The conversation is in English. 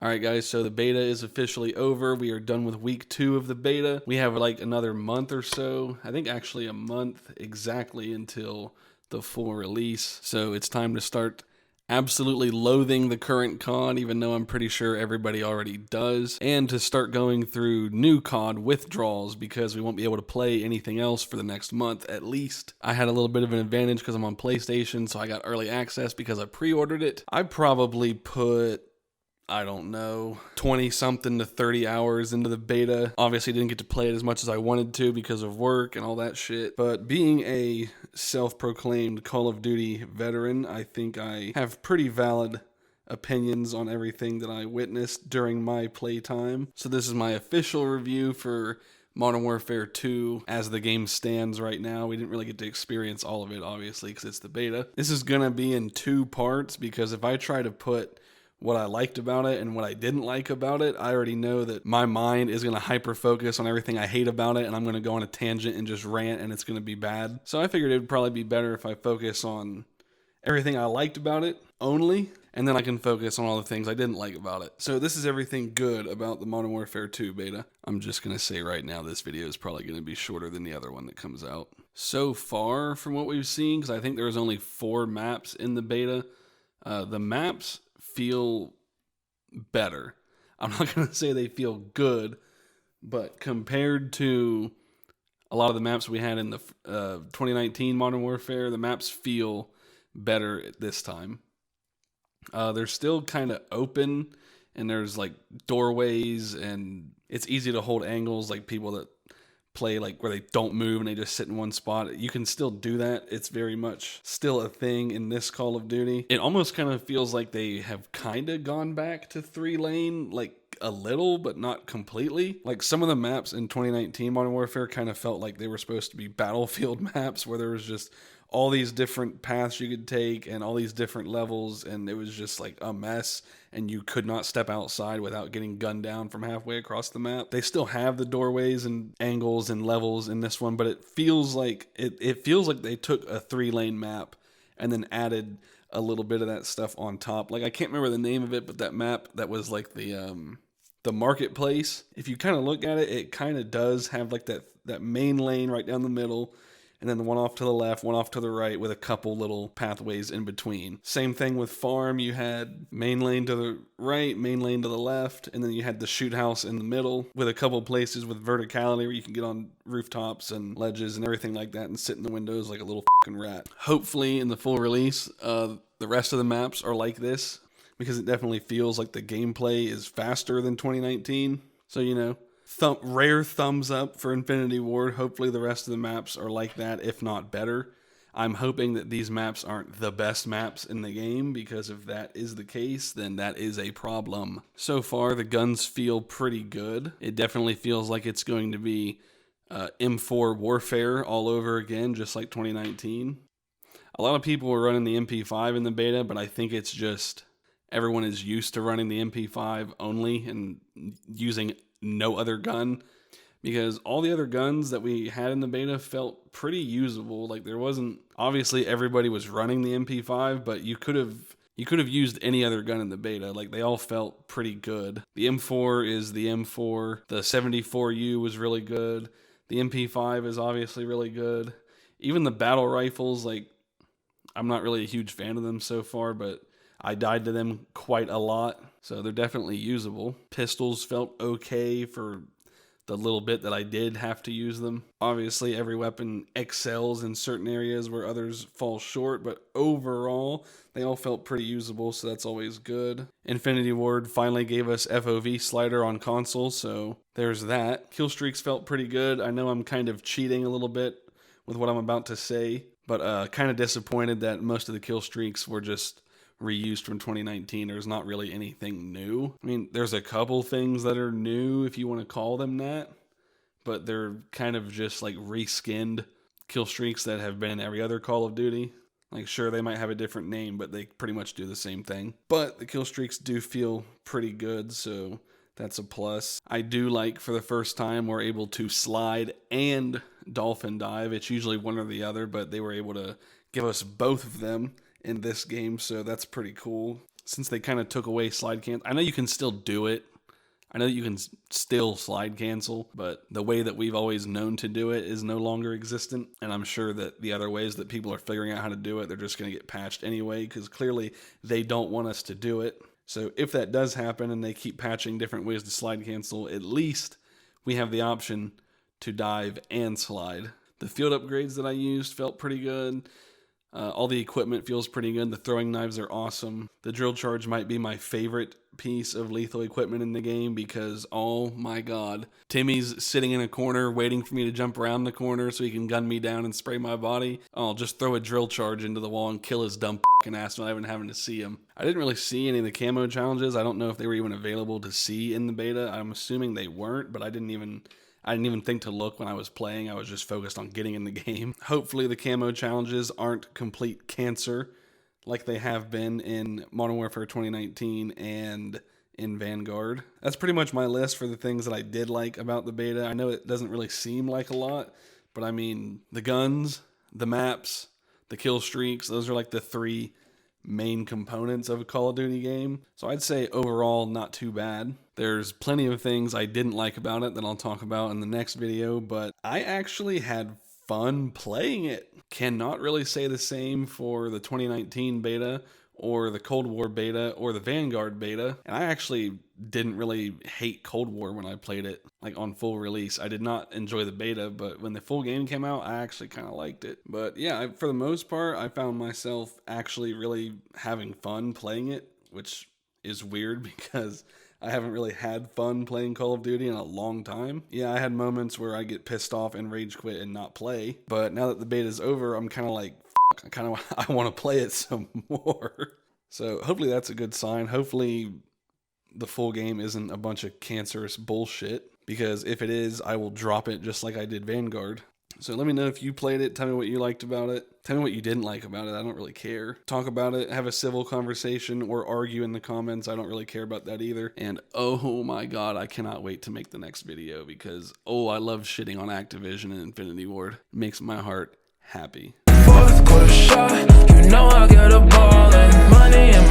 Alright guys, so the beta is officially over. We are done with week 2 of the beta. We have like another month or so. I think actually a month exactly until the full release. So it's time to start absolutely loathing the current COD, even though I'm pretty sure everybody already does. And to start going through new COD withdrawals because we won't be able to play anything else for the next month at least. I had a little bit of an advantage because I'm on PlayStation, so I got early access because I pre-ordered it. I probably put, I don't know, 20 something to 30 hours into the beta. Obviously didn't get to play it as much as I wanted to because of work and all that shit. But being a self-proclaimed Call of Duty veteran, I think I have pretty valid opinions on everything that I witnessed during my playtime. So this is my official review for Modern Warfare 2 as the game stands right now. We didn't really get to experience all of it, obviously, because it's the beta. This is gonna be in 2 parts because if I try to put what I liked about it and what I didn't like about it, I already know that my mind is going to hyper focus on everything I hate about it, and I'm going to go on a tangent and just rant, and it's going to be bad. So I figured it would probably be better if I focus on everything I liked about it only, and then I can focus on all the things I didn't like about it. So this is everything good about the Modern Warfare 2 beta. I'm just going to say right now this video is probably going to be shorter than the other one that comes out. So far from what we've seen, because I think there was only 4 maps in the beta, the maps feel better. I'm not going to say they feel good, but compared to a lot of the maps we had in the 2019 Modern Warfare, the maps feel better this time. They're still kind of open, and there's like doorways, and it's easy to hold angles, like people that play like where they don't move and they just sit in one spot. You can still do that. It's very much still a thing in this Call of Duty. It almost kind of feels like they have kind of gone back to 3-lane, like a little, but not completely. Like some of the maps in 2019 Modern Warfare kind of felt like they were supposed to be battlefield maps where there was just all these different paths you could take and all these different levels, and it was just like a mess, and you could not step outside without getting gunned down from halfway across the map. They still have the doorways and angles and levels in this one, but it feels like it feels like they took a 3-lane map and then added a little bit of that stuff on top. Like I can't remember the name of it, but that map that was like the marketplace. If you kind of look at it, it kind of does have like that main lane right down the middle, and then the one off to the left, one off to the right with a couple little pathways in between. Same thing with farm. You had main lane to the right, main lane to the left, and then you had the shoot house in the middle with a couple places with verticality where you can get on rooftops and ledges and everything like that and sit in the windows like a little fucking rat. Hopefully in the full release, the rest of the maps are like this, because it definitely feels like the gameplay is faster than 2019. So, you know, rare thumbs up for Infinity Ward. Hopefully the rest of the maps are like that, if not better. I'm hoping that these maps aren't the best maps in the game, because if that is the case, then that is a problem. So far, the guns feel pretty good. It definitely feels like it's going to be M4 Warfare all over again, just like 2019. A lot of people were running the MP5 in the beta, but I think it's just everyone is used to running the MP5 only and using no other gun, because all the other guns that we had in the beta felt pretty usable. Like there wasn't, obviously everybody was running the MP5, but you could have used any other gun in the beta. Like they all felt pretty good. The M4 is the M4. The 74U was really good. The MP5 is obviously really good. Even the battle rifles, like I'm not really a huge fan of them so far, but I died to them quite a lot, so they're definitely usable. Pistols felt okay for the little bit that I did have to use them. Obviously, every weapon excels in certain areas where others fall short, but overall, they all felt pretty usable, so that's always good. Infinity Ward finally gave us FOV slider on console, so there's that. Kill streaks felt pretty good. I know I'm kind of cheating a little bit with what I'm about to say, but kind of disappointed that most of the kill streaks were just reused from 2019. There's not really anything new. I mean, there's a couple things that are new, if you want to call them that, but they're kind of just like reskinned kill streaks that have been in every other Call of Duty. Like, sure, they might have a different name, but they pretty much do the same thing. But the kill streaks do feel pretty good, so that's a plus. I do like, for the first time, we're able to slide and dolphin dive. It's usually one or the other, but they were able to give us both of them in this game, so that's pretty cool. since they kind of took away slide cancel. I know you can still do it. I know you can still slide cancel, but the way that we've always known to do it is no longer existent. And I'm sure that the other ways that people are figuring out how to do it, they're just going to get patched anyway, because clearly they don't want us to do it. So if that does happen and they keep patching different ways to slide cancel, at least we have the option to dive and slide. The field upgrades that I used felt pretty good. All the equipment feels pretty good. The throwing knives are awesome. The drill charge might be my favorite piece of lethal equipment in the game because, oh my god, Timmy's sitting in a corner waiting for me to jump around the corner so he can gun me down and spray my body. I'll just throw a drill charge into the wall and kill his dumb fucking ass without even having to see him. I didn't really see any of the camo challenges. I don't know if they were even available to see in the beta. I'm assuming they weren't, but I didn't even think to look when I was playing. I was just focused on getting in the game. Hopefully the camo challenges aren't complete cancer like they have been in Modern Warfare 2019 and in Vanguard. That's pretty much my list for the things that I did like about the beta. I know it doesn't really seem like a lot, but I mean, the guns, the maps, the kill streaks, those are like the three main components of a Call of Duty game. So I'd say overall not too bad. There's plenty of things I didn't like about it that I'll talk about in the next video, but I actually had fun playing it. Cannot really say the same for the 2019 beta or the Cold War beta or the Vanguard beta. And I actually didn't really hate Cold War when I played it, like on full release. I did not enjoy the beta, but when the full game came out, I actually kind of liked it. But yeah, for the most part, I found myself actually really having fun playing it, which is weird because I haven't really had fun playing Call of Duty in a long time. Yeah, I had moments where I get pissed off and rage quit and not play. But now that the beta is over, I'm kind of like, I want to play it some more. So hopefully that's a good sign. Hopefully the full game isn't a bunch of cancerous bullshit, because if it is, I will drop it just like I did Vanguard. So let me know if you played it. Tell me what you liked about it. Tell me what you didn't like about it. I don't really care. Talk about it. Have a civil conversation or argue in the comments. I don't really care about that either. And oh my god, I cannot wait to make the next video because, I love shitting on Activision and Infinity Ward. It makes my heart happy. Fourth quarter shot, you know I got a ball and money in